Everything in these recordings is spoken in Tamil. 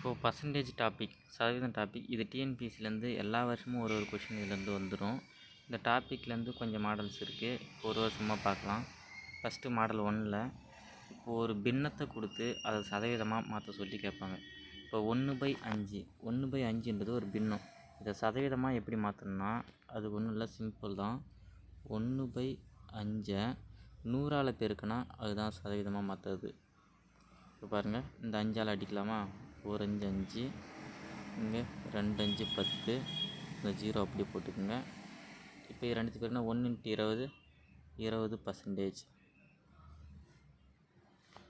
இப்போது பர்சன்டேஜ் டாபிக், சதவீதம் டாபிக், இது டிஎன்பிஎஸ்சிலேருந்து எல்லா வருஷமும் ஒரு கொஷின் இதுலேருந்து வந்துடும். இந்த டாப்பிக்லேருந்து கொஞ்சம் மாடல்ஸ் இருக்குது, ஒரு வருஷமாக பார்க்கலாம். ஃபஸ்ட்டு மாடல் 1ல் இப்போது ஒரு பின்னத்தை கொடுத்து அதை சதவீதமாக மாற்ற சொல்லி கேட்பாங்க. இப்போ 1/5, 1/5ன்றது ஒரு பின்னம். இதை சதவீதமாக எப்படி மாற்றணும்னா அது ஒன்றும் இல்லை, சிம்பிள் தான். 1/5 100ஆல் பெருக்குனா அதுதான் சதவீதமாக மாற்றுறது. இப்போ பாருங்கள், இந்த 5ஆல் அடிக்கலாமா? 1 5 5, இங்கே 2 5 10, இந்த 0 அப்படி போட்டுக்குங்க. இப்போ இது ரெண்டுத்துக்கு பேருனா 1 × 20 20%.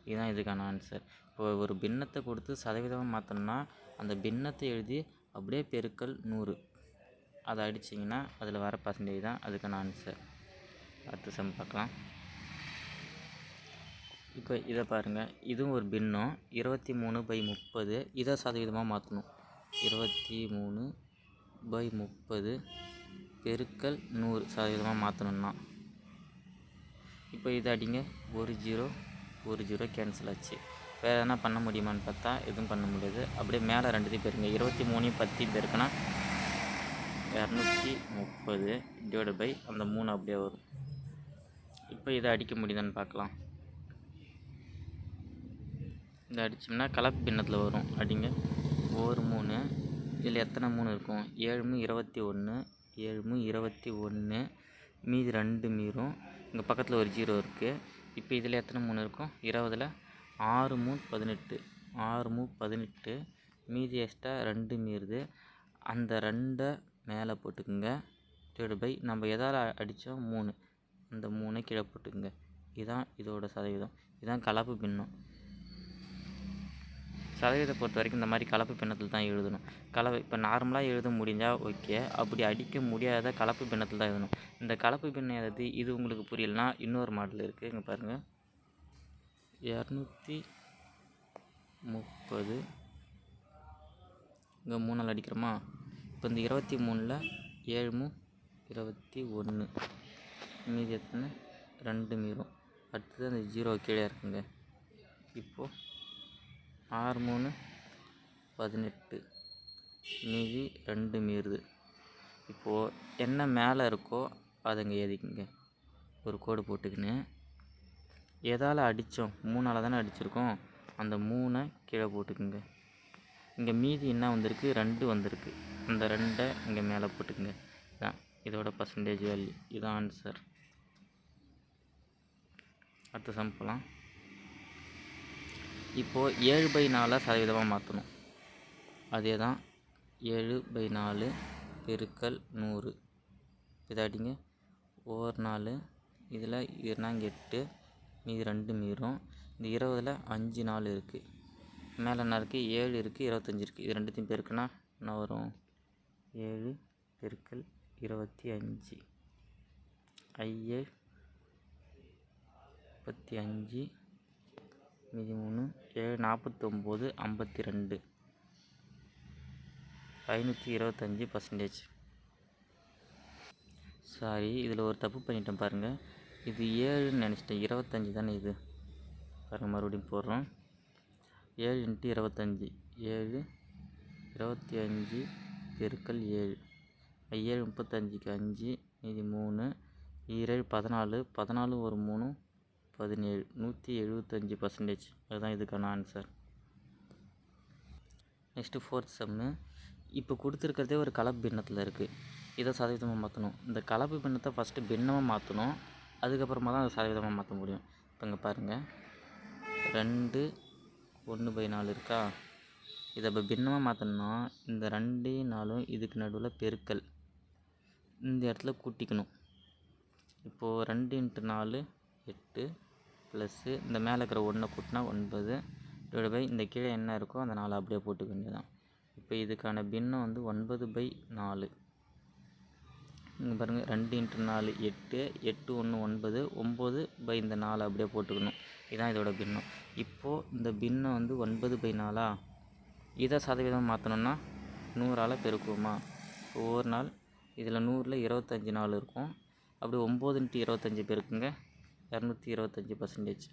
இதுதான் இதுக்கான ஆன்சர். இப்போ ஒரு பின்னத்தை கொடுத்து சதவீதமாக மாற்றணும்னா அந்த பின்னத்தை எழுதி அப்படியே பெருக்கல் 100 அதை அடிச்சிங்கன்னா அதில் வர பர்சன்டேஜ் தான் அதுக்கான ஆன்சர். அடுத்த சம் பார்க்கலாம். இப்போ இதை பாருங்கள், இதுவும் ஒரு பின்னம். 23/30 இதை சதவீதமாக மாற்றணும். 23/30 பெருக்கல் 100 சதவீதமாக மாற்றணுன்னா இப்போ இதை அடிங்க. ஒரு ஜீரோ கேன்சல் ஆச்சு. வேறு எதனா பண்ண முடியுமான்னு பார்த்தா எதுவும் பண்ண முடியாது. அப்படியே மேலே ரெண்டுத்தையும் பெருங்க. 23 10 பெருக்குனா 230 / அந்த 3 அப்படியே வரும். இப்போ இதை அடிக்க முடியுதான்னு பார்க்கலாம். இதை அடித்தோம்னா கலப்பு பின்னத்தில் வரும். அடிங்க. 1 3, இதில் எத்தனை 3 இருக்கும்? 7 21, 7 21, மீதி 2 மீறும். இங்கே பக்கத்தில் ஒரு 0 இருக்குது. இப்போ இதில் எத்தனை 3 இருக்கும்? 20ல் 6 18, 6 18, மீதி எக்ஸ்ட்ரா 2 மீறுது. அந்த 2 மேலே போட்டுக்குங்க. / நம்ம எதால் அடித்தோம்? 3, அந்த 3 கீழே போட்டுக்குங்க. இதுதான் இதோட சதவீதம். இதுதான் கலப்பு பின்னம். சதவீதத்தை பொறுத்த வரைக்கும் இந்த மாதிரி கலப்பு பின்னத்தில் தான் எழுதணும். இப்போ நார்மலாக எழுத முடிஞ்சால் ஓகே, அப்படி அடிக்க முடியாத கலப்பு பின்னத்தில் தான் எழுதணும். இந்த கலப்பு பின்னம் எழுதி இது உங்களுக்கு புரியலனா இன்னொரு மாடல் இருக்குது. இங்கே பாருங்கள், 230 இங்கே 3ஆல் அடிக்கிறோமா? இப்போ இந்த 23ல் 7 21, மீதி எத்தனை? 2 மீறும். அடுத்தது அந்த 0 கீழே இருக்குங்க. இப்போது 6 18, மீதி 2 மீறுது. இப்போது என்ன மேலே இருக்கோ அதை இங்கே எழுதிக்குங்க. ஒரு கோடு போட்டுக்கின்னு எதால் அடித்தோம்? 3ஆல் தானே அடிச்சிருக்கோம். அந்த 3 கீழே போட்டுக்குங்க. இங்கே மீதி என்ன வந்திருக்கு? 2 வந்திருக்கு. அந்த 2 இங்கே மேலே போட்டுக்குங்க. இதான் இதோட பர்சன்டேஜ் வேல்யூ. இதுதான் ஆன்சர். அடுத்த சம் போகலாம். இப்போது 7/4 சதவீதமாக மாற்றணும். அதே தான் 7/4 பெருக்கல் 100. இதை அடிங்க. 1 4, இதில் 8, மீதி 2 மீறும். இந்த 20ல் 5 4 இருக்குது. மேலே என்ன இருக்குது? 7 இருக்குது, 25 இருக்குது. இது ரெண்டுத்தையும் பெருக்குனா என்ன வரும்? 7 பெருக்கல் 25, 5 35, மீதி 3, 7 49, 52, 525%. சாரி, இதில் ஒரு தப்பு பண்ணிட்டேன் பாருங்கள். இது 7ன்னு நினச்சிட்டேன். 25 தானே இது. பாருங்கள், மறுபடியும் போடுறோம். 7 × 25, 7 25 பெருக்கல் 7, 7 35க்கு 5, மீதி 3, 7 14, 14 ஒரு 3 17, 175%. அதுதான் இதுக்கான ஆன்சர். நெக்ஸ்ட்டு 4th சம்மு. இப்போ கொடுத்துருக்கிறதே ஒரு கலப்பு பின்னத்தில் இருக்குது. இதை சதவீதமாக மாற்றணும். இந்த கலப்பு பின்னத்தை ஃபஸ்ட்டு பின்னமாக மாற்றணும், அதுக்கப்புறமா தான் அதை சதவீதமாக மாற்ற முடியும். இப்போ இங்கே பாருங்கள், 2 1/4 இருக்கா? இதை இப்போ பின்னமாக மாற்றணும்னா இந்த 2 4 இதுக்கு நடுவில் பெருக்கல், இந்த இடத்துல கூட்டிக்கணும். இப்போது 2 × 4 8, ப்ளஸ்ஸு இந்த மேலே இருக்கிற 1 கூட்டினா 9, / இந்த கீழே என்ன இருக்கோ அந்த 4 அப்படியே போட்டுக்க வேண்டியதான். இப்போ இதுக்கான பின்னம் வந்து 9/4. இங்கே பாருங்கள், 2 × 4 8, 8 1 9, 9 இந்த 4 அப்படியே போட்டுக்கணும். இதுதான் இதோட பின்னம். இப்போது இந்த பின்னம் வந்து 9/4. இதை சதவீதம் மாற்றணுன்னா 100ஆல் பெருக்குவோமா? ஒரு நாள் இதில் 100ல் 25 நாள் இருக்கும். அப்படி 9 × 25 பெருக்குங்க. 225%.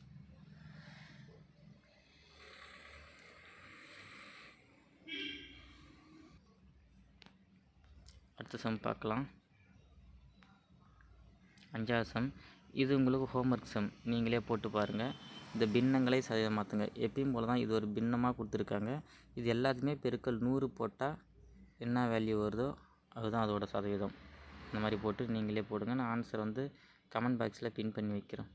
அடுத்த சம் பார்க்கலாம். 5வது சம். இது உங்களுக்கு ஹோம்ஒர்க் சம், நீங்களே போட்டு பாருங்கள். இந்த பின்னங்களை சதவீதம் மாற்றுங்க. எப்பயும் போல் தான் இது ஒரு பின்னமாக கொடுத்துருக்காங்க. இது எல்லாத்தையுமே பெருக்கல் 100 போட்டால் என்ன வேல்யூ வருதோ அதுதான் அதோட சதவீதம். இந்த மாதிரி போட்டு நீங்களே போடுங்க. நான் ஆன்சர் வந்து கமெண்ட் பாக்ஸில் பின் பண்ணி வைக்கிறேன்.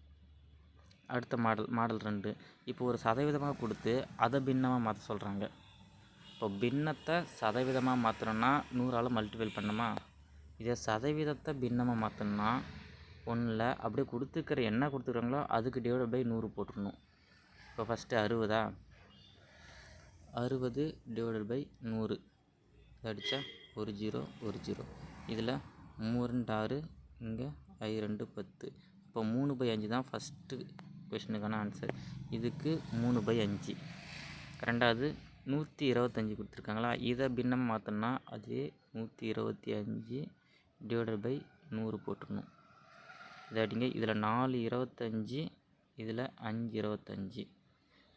அடுத்த மாடல் 2. இப்போ ஒரு சதவீதமாக கொடுத்து அதை பின்னமாக மாற்ற சொல்கிறாங்க. இப்போ பின்னத்தை சதவீதமாக மாற்றணும்னா 100ஆல் மல்டிபிள் பண்ணணுமா? இதே சதவீதத்தை பின்னமாக மாற்றணும்னா ஒன்றில் அப்படியே கொடுத்துருக்கிற என்ன கொடுத்துருக்காங்களோ அதுக்கு டிவைட் பை 100 போட்டுருணும். இப்போ ஃபஸ்ட்டு 60 டிவைடட் பை 100 அடித்தா 1 0 1 0. இதில் 3 2 6, இங்கே 5 2 10. இப்போ 3/5 தான் ஃபஸ்ட்டு கொஷினுக்கான ஆன்சர். இதுக்கு 3/5. ரெண்டாவது 125 கொடுத்துருக்காங்களா, இதை பின்னமாக மாற்றணும்னா அதே 125 டிவைடட் பை 100 போட்டுருணும். இதை அடிங்க. இதில் 4 25, இதில் 5 25.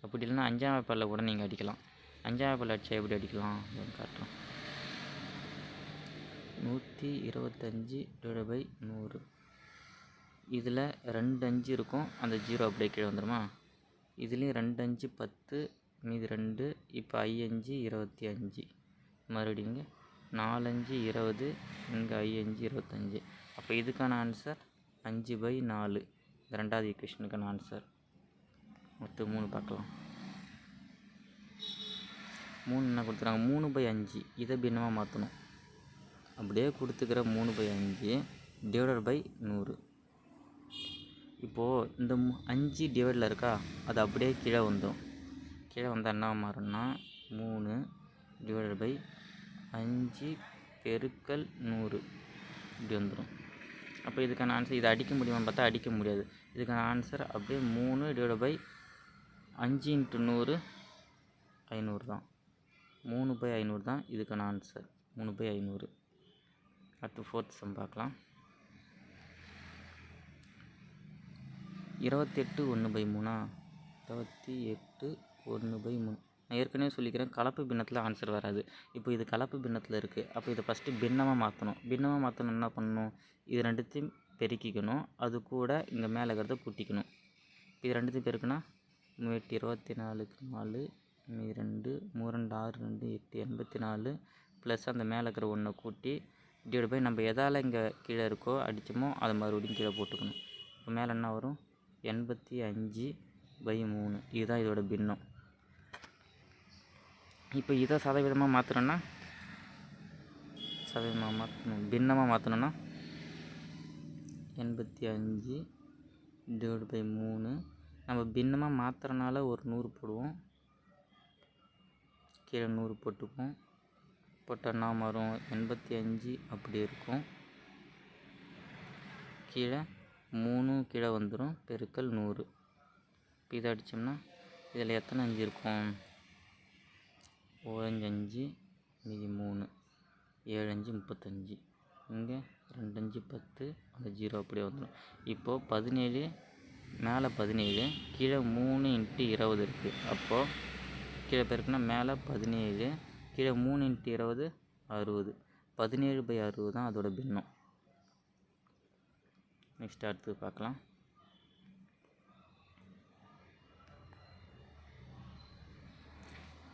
அப்படி இல்லைன்னா 5ஆம் வாய்ப்பாடில் கூட நீங்கள் அடிக்கலாம். 5ஆம் வாய்ப்பாடில் அடித்தா எப்படி அடிக்கலாம் அப்படின்னு காட்டுறோம். 125 டிவைடட் பை 100. இதில் 2 5 இருக்கும், அந்த 0 அப்படியே கீழே வந்துடுமா? இதுலேயும் 2 5 10, மீதி 2. இப்போ 5 25. மறுபடியும் 4 5 20, இங்கே 5 25. அப்போ இதுக்கான ஆன்சர் 5/4. இந்த ரெண்டாவது ஈக்குவேஷனுக்கான ஆன்சர். மொத்தம் 3 பார்க்கலாம். 3 என்ன கொடுத்துறாங்க? 3/5. இதை பின்னமாக மாற்றணும். அப்படியே கொடுத்துக்கிற 3/5 டிவைடட் பை 100. இப்போது இந்த 5 டிவைடில் இருக்கா, அது அப்படியே கீழே வந்துடும். கீழே வந்தால் என்ன மாறும்னா 3 டிவைடட் பை 5 பெருக்கல் 100 இப்படி வந்துடும். அப்போ இதுக்கான ஆன்சர் இதை அடிக்க முடியுமான்னு பார்த்தா அடிக்க முடியாது. இதுக்கான ஆன்சர் அப்படியே 3 டிவைடட் பை 5 × 100 500 தான். 3/500 தான் இதுக்கான ஆன்சர். 3/500. அடுத்து 4th சம் பார்க்கலாம். 28 1/3. 28 1/3. நான் ஏற்கனவே சொல்லிக்கிறேன், கலப்பு பின்னத்தில் ஆன்சர் வராது. இப்போ இது கலப்பு பின்னத்தில் இருக்குது. அப்போ இதை ஃபஸ்ட்டு பின்னமாக மாற்றணும். பின்னமாக மாற்றணும் என்ன பண்ணணும்? இது ரெண்டுத்தையும் பெருக்கிக்கணும், அது கூட இங்கே மேலே இருக்கிறத கூட்டிக்கணும். இது ரெண்டுத்தையும் பெருக்குனா 8 24க்கு 4, 2 3 2 6 2 8 84 ப்ளஸ் அந்த மேலே இருக்கிற 1 கூட்டி டிவைட் பை நம்ம எதால் இங்கே கீழே இருக்கோ அடித்தோமோ அதை மறுபடியும் கீழே போட்டுக்கணும். இப்போ மேலே என்ன வரும்? 85/3. இதுதான் இதோட பின்னம். இப்போ இதை சதவீதமாக மாற்றணும்னா பின்னமாக மாற்றணும்னா 85 டிவைட் பை 3. நம்ம பின்னமாக மாற்றுறனால ஒரு 100 போடுவோம், கீழே 100 போட்டுக்குவோம். போட்டால் என்ன வரும்? 85 அப்படி இருக்கும். கீழே 3 கீழே வந்துடும், பெருக்கல் 100. இப்போ இதை அடித்தோம்னா இதில் எத்தனை 5 இருக்கும்? 1 5, மீதி 3, 7 5 35. இங்கே 2 5 10, அந்த 0 அப்படியே வந்துடும். இப்போது 17 மேலே 17, கீழே 3 × 20 இருக்குது. அப்போது கீழே பெருக்குன்னா மேலே 17, கீழே 3 × 20 60. 17/60 தான் அதோட பின்னம். நெக்ஸ்ட் அடுத்து பார்க்கலாம்.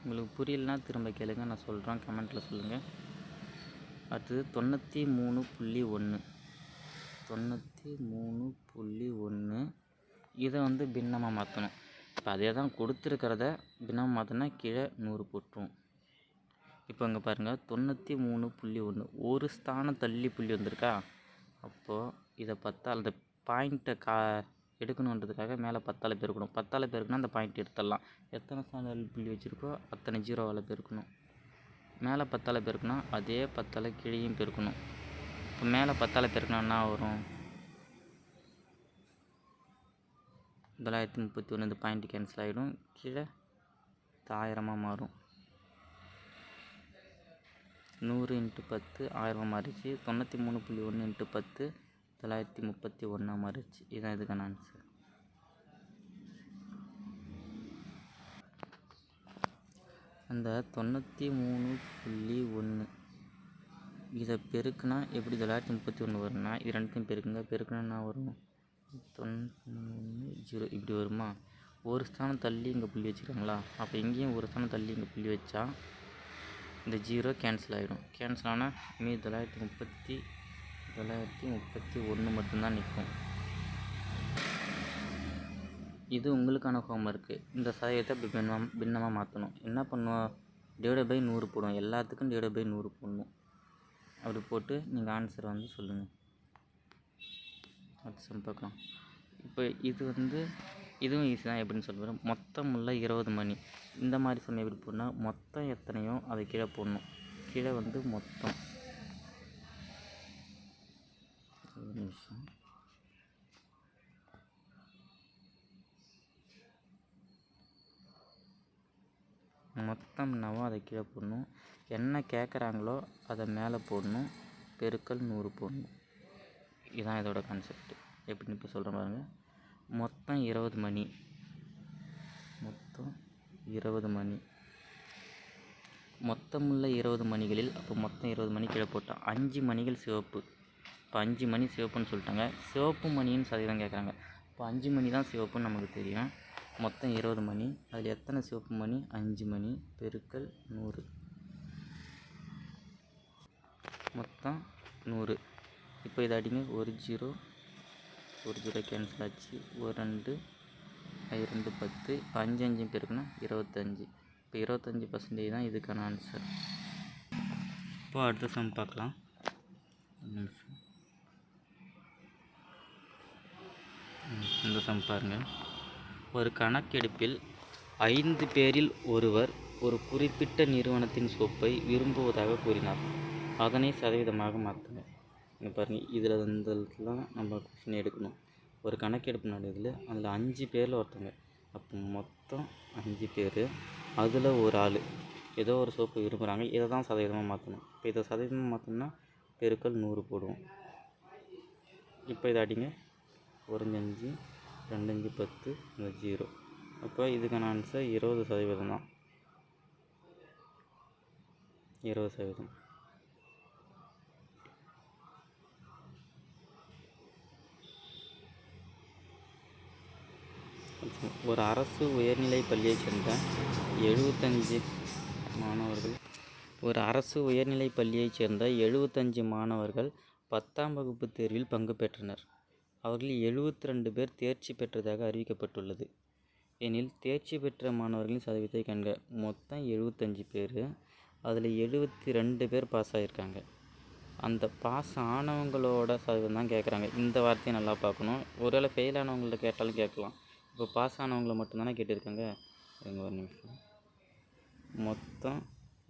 உங்களுக்கு புரியலனா திரும்ப கேளுங்க, நான் சொல்கிறேன், கமெண்ட்டில் சொல்லுங்கள். அடுத்தது 93.1. 93.1. இதை வந்து பின்னமாக மாற்றணும். இப்போ அதே தான் கொடுத்துருக்கிறத பின்னமாக மாற்றினா கீழே 100 போட்டுரும். இப்போ இங்கே பாருங்கள் 93.1 ஒரு ஸ்தானம் தள்ளி புள்ளி வந்திருக்கா. அப்போது இதை 10ஆல் அந்த பாயிண்ட்டை எடுக்கணுன்றதுக்காக மேலே 10ஆல் பெருக்கணும். 10ஆல் பெருக்குனா அந்த பாயிண்ட் எடுத்துடலாம். எத்தனை ஸ்தானம் புள்ளி வச்சுருக்கோ அத்தனை 0ஆல் பெருக்கணும். மேலே 10ஆல் பெருக்குனா அதே 10ஆல் கீழேயும் பெருக்கணும். இப்போ மேலே 10ஆல் பெருக்குனா என்ன வரும்? 931. இந்த பாயிண்ட் கேன்சல் ஆகிடும். கீழே 1000 மாறும். 100 × 10 1000 மாறிச்சு. 93.1 × 10 931 மாறிச்சு. இதுதான் இதுக்கான ஆன்சர். அந்த 93.1 இதை பெருக்குனா எப்படி 931 வரும்னா, இது ரெண்டுத்தையும் பெருக்குங்க. பெருக்குனா என்ன வரும்? 0 இப்படி வருமா? ஒரு ஸ்தானம் தள்ளி இங்கே புள்ளி வச்சுருக்காங்களா? அப்போ இங்கேயும் ஒரு ஸ்தானம் தள்ளி இங்கே புள்ளி வச்சா இந்த 0 கேன்சல் ஆகிடும். கேன்சல் ஆனால் மீதி 931 மட்டும்தான் நிற்கும். இது உங்களுக்கான ஹோம்ஒர்க்கு. இந்த சதவீதத்தை இப்படி பின்னமாக மாற்றணும். என்ன பண்ணுவோம்? /100 போடுவோம். எல்லாத்துக்கும் /100 போடணும். அப்படி போட்டு நீங்கள் ஆன்சரை வந்து சொல்லுங்கள். அடுத்த சம் பார்க்கலாம். இப்போ இதுவும் ஈஸி தான். எப்படின்னு சொல்லுவேன், மொத்தம் உள்ள 20 மணி. இந்த மாதிரி சமயம் எப்படி போடணும்? மொத்தம் எத்தனையோ அதை கீழே போடணும். கீழே வந்து மொத்தம் ஒரு நிமிஷம். மொத்தம்னாவும் அதை கீழே போடணும். என்ன கேட்குறாங்களோ அதை மேலே போடணும். பெருக்கல் 100 போடணும். இதுதான் இதோட கான்செப்ட். எப்படின்னு இப்போ சொல்கிற பாருங்க. மொத்தம் 20 மணி. மொத்தம் 20 மணி. மொத்தமுள்ள 20 மணிகளில் அப்போ மொத்தம் 20 மணி கீழே போட்டால் 5 மணிகள் சிவப்பு. இப்போ 5 மணி சிவப்புன்னு சொல்லிட்டாங்க. சிவப்பு மணின்னு சதவீதம் கேட்குறாங்க. இப்போ 5 மணி தான் சிவப்புன்னு நமக்கு தெரியும். மொத்தம் 20 மணி. அதில் எத்தனை சிவப்பு மணி? 5 மணி பெருக்கல் 100. மொத்தம் 100. இப்போ இதை அடிங்க. ஒரு ஜீரோ கேன்சல் ஆச்சு. ஒரு 2 2 10. இப்போ 5 5 பெருக்குன்னா 25. இப்போ 25% தான் இதுக்கான ஆன்சர். இப்போ அடுத்த சம் பார்க்கலாம். இந்த சம் பாருங்கள். ஒரு கணக்கெடுப்பில் 5 பேரில் ஒருவர் ஒரு குறிப்பிட்ட நிறுவனத்தின் சோப்பை விரும்புவதாக கூறினார். அதனை சதவீதமாக மாற்றுங்க. இங்கே பாருங்கள், இதில் இதெல்லாம் நம்ம கொஸ்டின் எடுக்கணும். ஒரு கணக்கெடுப்பு நடக்குது. அதில் 5 பேரில் ஒருத்தங்க. அப்போ மொத்தம் 5 பேர். அதில் ஒரு ஆள் ஏதோ ஒரு சோப்பு விரும்புகிறாங்க. இதை தான் சதவீதமாக மாற்றணும். இப்போ இதை சதவீதமாக மாற்றணும்னா பெருக்கல் 100 போடுவோம். இப்போ இதை அடிங்க. 1 5 2 5 10 இந்த 0. அப்போ இதுக்கான ஆன்சர் 20% தான். 20%. ஒரு அரசு உயர்நிலை பள்ளியைச் சேர்ந்த 75 மாணவர்கள் மாணவர்கள் 10ஆம் வகுப்பு தேர்வில் பங்கு பெற்றனர். அவர்களில் 72 பேர் தேர்ச்சி பெற்றதாக அறிவிக்கப்பட்டுள்ளது. எனில் தேர்ச்சி பெற்ற மாணவர்களின் சதவீதத்தை காண்க. மொத்தம் 75 பேர். அதில் 72 பேர் பாஸ் ஆகியிருக்காங்க. அந்த பாஸ் ஆனவங்களோட சதவீதம் தான் கேட்குறாங்க. இந்த வார்த்தையை நல்லா பார்க்கணும். ஒருவேளை ஃபெயில் ஆனவங்கள்ட்ட கேட்டாலும் கேட்கலாம். இப்போ பாஸ் ஆனவங்களை மட்டும்தானே கேட்டிருக்காங்க. ஒரு நிமிஷம். மொத்தம்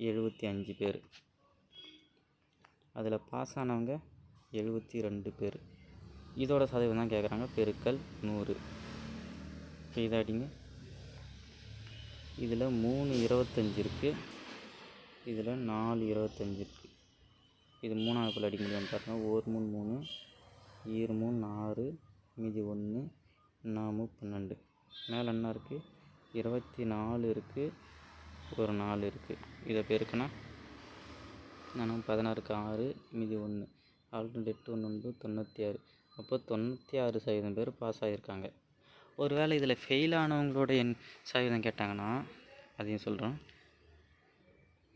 75 பேர். அதில் பாஸ் ஆனவங்க 72 பேர். இதோட சதவீதம் தான் கேட்குறாங்க. பெருக்கல் 100. இப்போ இதை அடிங்க. இதில் 3 25 இருக்குது. இதில் 4 25 இருக்குது. இது 3ஆவது பல் அடிக்க முடியாமல் பாருங்கள். 1 3 3 2 3 6 மீதி 1 4 12. மேலே என்ன இருக்குது? 24 இருக்குது. ஒரு 4 இருக்குது. இதை பெருக்குனா நானும் 16க்கு 6 மீதி 1 6 8 1 96. அப்போ 96% பேர் பாஸ் ஆகியிருக்காங்க. ஒருவேளை இதில் ஃபெயில் ஆனவங்களோட சதவீதம் கேட்டாங்கன்னா அதையும் சொல்கிறோம்.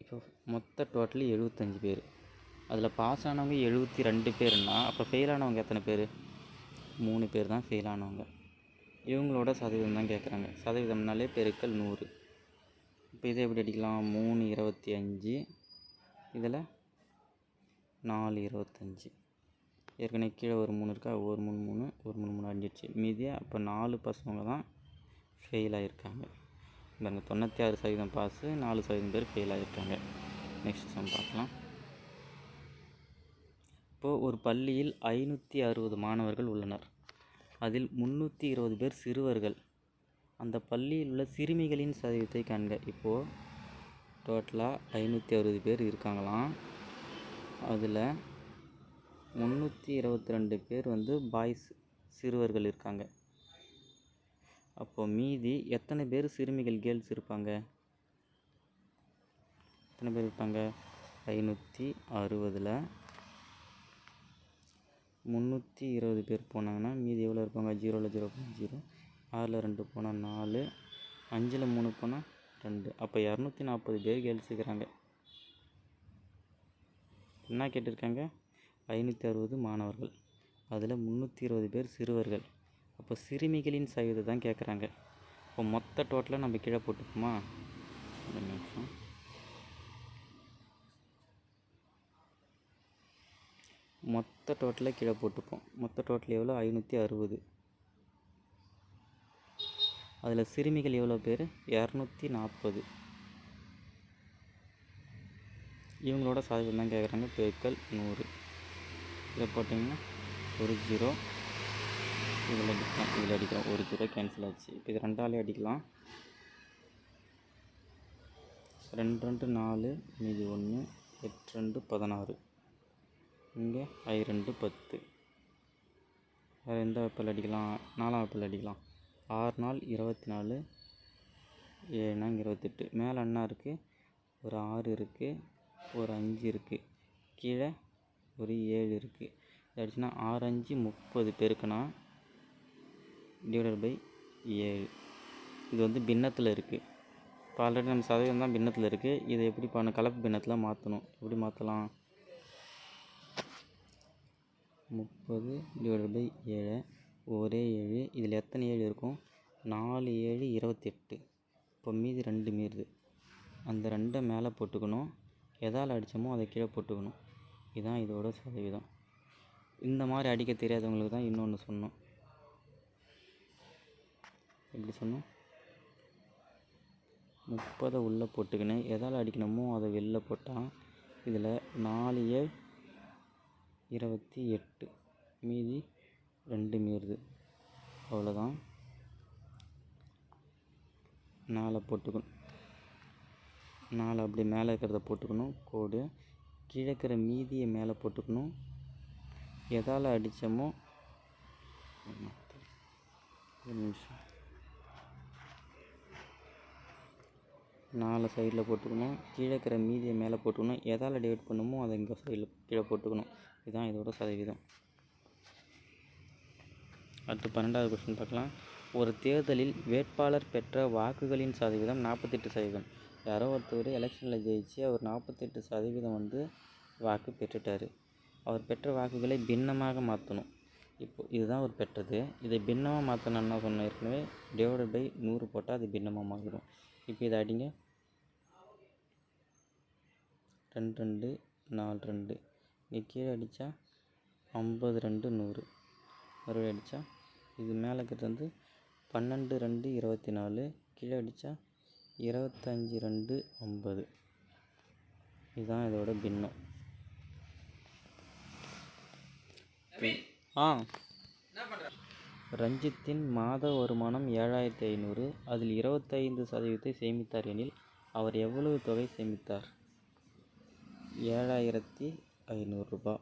இப்போ மொத்த டோட்டலி 75 பேர். அதில் பாஸ் ஆனவங்க 72 பேர்னா அப்போ ஃபெயில் ஆனவங்க எத்தனை பேர்? 3 பேர் தான் ஃபெயில் ஆனவங்க. இவங்களோட சதவீதம் தான் கேட்குறாங்க. சதவீதம்னாலே பெருக்கல் 100. இப்போ இதை எப்படி அடிக்கலாம்? 3 25. இதில் 4 25. ஏற்கனவே கீழே ஒரு 3 இருக்கா? ஒரு 3 3 ஒரு 3 3 அடிச்சிடுச்சு. மீதி அப்போ 4 பசங்க தான் ஃபெயில் ஆகியிருக்காங்க. பாருங்க, 96% பாஸு, 4% பேர் ஃபெயில் ஆகியிருக்காங்க. நெக்ஸ்ட் சம் பார்க்கலாம். இப்போது ஒரு பள்ளியில் 560 மாணவர்கள் உள்ளனர். அதில் 320 பேர் சிறுவர்கள். அந்த பள்ளியில் உள்ள சிறுமிகளின் சதவீதத்தை காண்க. இப்போது டோட்டலாக 560 பேர் இருக்காங்களாம். அதில் 322 பேர் பாய்ஸ் சிறுவர்கள் இருக்காங்க. அப்போது மீதி எத்தனை பேர் சிறுமிகள் கேர்ள்ஸ் இருப்பாங்க? எத்தனை பேர் இருப்பாங்க? 560ல் 320 பேர் போனாங்கன்னா மீதி எவ்வளோ இருப்பாங்க? 0ல் 0.0, 6ல் 2 போனால் 4, 5ல் 3 போனால் 2. அப்போ 240 பேர் கேள்விக்கிறாங்க. என்ன கேட்டிருக்காங்க? 560 மாணவர்கள், அதில் 320 பேர் சிறுவர்கள். அப்போ சிறுமிகளின் சதவீதம் தான் கேட்குறாங்க. இப்போ மொத்த டோட்டலாக நம்ம கீழே போட்டுப்போமா? ஒரு நிமிஷம். மொத்த டோட்டலாக கீழே போட்டுப்போம். மொத்த டோட்டல் எவ்வளோ? 560. அதில் சிறுமிகள் எவ்வளோ பேர்? 240. இவங்களோட சதவீதம் தான் கேட்குறாங்க. பெருக்கல் 100. இதை போட்டிங்கன்னா ஒரு 0 இதில் அடிக்கலாம், இதில் அடிக்கலாம். ஒரு 0 கேன்சல் ஆச்சு. இப்போ இது 2ஆலே அடிக்கலாம். 2 2 4, மீதி 1, 8 2 16. இங்கே 5 2 10. வேறு எந்த வெப்பல் அடிக்கலாம்? 4ஆம் வெப்பல் அடிக்கலாம். 6 நாள் 24, 7 நாள் 28. மேலே என்ன இருக்குது? ஒரு 6 இருக்குது, ஒரு 5 இருக்குது, கீழே ஒரு 7 இருக்குது. இது அடிச்சுன்னா 6 5 30 பெருக்குனா / 7. இது வந்து பின்னத்தில் இருக்குது. இப்போ ஆல்ரெடி நம்ம சதவீதம் தான் பின்னத்தில் இருக்குது. இதை எப்படி பண்ண? கலப்பு பின்னத்தில் மாற்றணும். எப்படி மாற்றலாம்? 30 / 7, ஒரே 7. இதில் எத்தனை 7 இருக்கும்? 4 7 28. இப்போ மீதி 2 மீறுது. அந்த 2 மேலே போட்டுக்கணும். எதால் அடித்தோமோ அதை கீழே போட்டுக்கணும். இதுதான் இதோட சதவீதம். இந்த மாதிரி அடிக்க தெரியாதவங்களுக்கு தான் இன்னொன்று சொன்னோம். எப்படி சொன்னோம்? 30 உள்ளே போட்டுக்கின்னு எதால் அடிக்கணுமோ அதை வெளில போட்டால் இதில் 4 7 28, மீதி 2 மீறுது. அவ்வளோதான். 4 போட்டுக்கணும். 4 அப்படி மேலே இருக்கிறத போட்டுக்கணும் கோடு. கீழே இருக்கிற மீதியை மேலே போட்டுக்கணும். எதால் அடித்தோமோ ஒரு நிமிஷம் 4 சைடில் போட்டுக்கணும். கீழே இருக்கிற மீதியை மேலே போட்டுக்கணும். எதால் டிவைட் பண்ணுமோ அதை இங்கே சைடில் கீழே போட்டுக்கணும். இதுதான் இதோட சதவீதம். அடுத்து 12வது கொஸ்டின் பார்க்கலாம். ஒரு தேர்தலில் வேட்பாளர் பெற்ற வாக்குகளின் சதவீதம் 48%. யாரோ ஒருத்தர் எலெக்ஷனில் ஜெயிச்சு அவர் 48% வந்து வாக்கு பெற்றுட்டார். அவர் பெற்ற வாக்குகளை பின்னமாக மாற்றணும். இப்போது இதுதான் அவர் பெற்றது. இதை பின்னமாக மாற்றணும்னா சொன்ன ஏற்கனவே / 100 போட்டால் அது பின்னமாக மாறிடும். இப்போ இதை அடிங்க. 2 2 4 2. இங்கே கீழே அடித்தா 52 100. மறுபடியும் அடித்தா இது மேலே இருக்கிறது வந்து 12 2 24. கீழே அடித்தா 25 2 50. இதுதான் இதோட பின்னம். ரஞ்சித்தின் மாத வருமானம் 7500. அதில் 25% சேமித்தார் எனில் அவர் எவ்வளவு தொகை சேமித்தார்? 7500 ரூபாய்.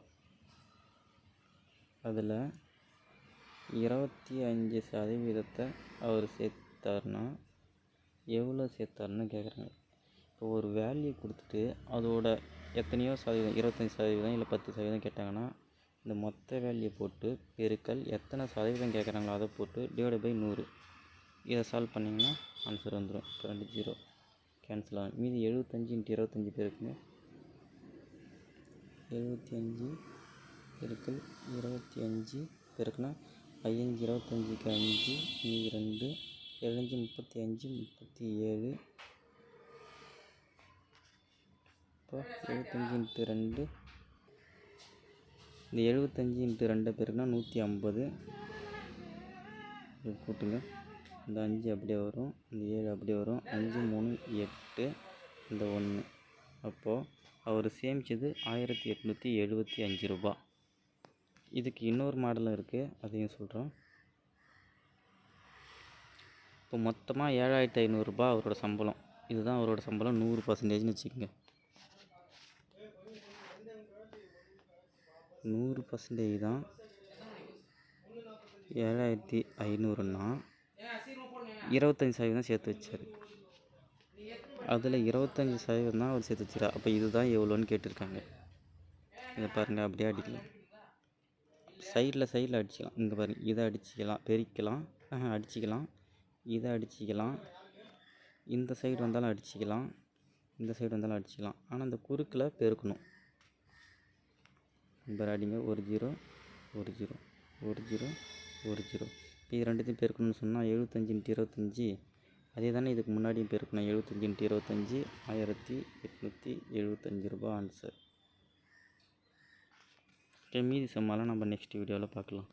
அதில் 25% அவர் சேர்த்தார்னா எவ்வளோ சேர்த்தார்னு கேட்குறாங்க. இப்போ ஒரு வேல்யூ கொடுத்துட்டு அதோட எத்தனையோ சதவீதம் 25% இல்லை 10% கேட்டாங்கன்னா இந்த மொத்த வேல்யூ போட்டு பெருக்கல் எத்தனை சதவீதம் கேட்குறாங்களோ அதை போட்டு / 100. இதை சால்வ் பண்ணிங்கன்னா ஆன்சர் வந்துடும். இப்போ 2 0 கேன்சல் ஆகும். மீதி 75 × 25 பேருக்குங்க. 75 பெருக்கல் 25 பெருக்குனா 5 25க்கு 5, மீதி 2, 7 35 37. இப்போ 75 × 2, இந்த 75 × 2 பேருக்குனா 150. இது கூட்டுங்க. இந்த 5 அப்படியே வரும், இந்த 7 அப்படியே வரும். 5 3 8, இந்த 1. அப்போது அவர் சேமித்தது 1875 ரூபாய். இதுக்கு இன்னொரு மாடலும் இருக்குது, அதையும் சொல்கிறோம். இப்போ மொத்தமாக 7500 ரூபாய் அவரோட சம்பளம். இதுதான் அவரோட சம்பளம் 100%ன்னு வச்சுக்கோங்க. 100% தான் 7500ன்னா 25% சேர்த்து வச்சார். அதில் 25% தான் அவர் சேர்த்து வச்சுக்கிறார். அப்போ இதுதான் எவ்வளோன்னு கேட்டிருக்காங்க. இதை பாருங்கள், அப்படியே அடிக்கலாம். சைடில் அடிச்சிக்கலாம். இங்கே பாருங்கள், இதை அடிச்சிக்கலாம், பெருக்கலாம், அடிச்சிக்கலாம், இதை அடிச்சிக்கலாம், இந்த சைடு வந்தாலும் அடிச்சிக்கலாம், இந்த சைடு வந்தாலும் அடிச்சிக்கலாம். ஆனால் இந்த குறுக்கில் பெருக்கணும். இப்போ அடிங்க, 1 0 1 0 1 0 1 0. இப்போ இது ரெண்டுத்தையும் பெருக்கணும்னு சொன்னால் 75 × 25 அதே தானே இதுக்கு முன்னாடியும் பெருக்கணும். 75 × 25 1875 ரூபா ஆன்சர். மீதி சம்மாலாம் நம்ம நெக்ஸ்ட் வீடியோவில் பார்க்கலாம்.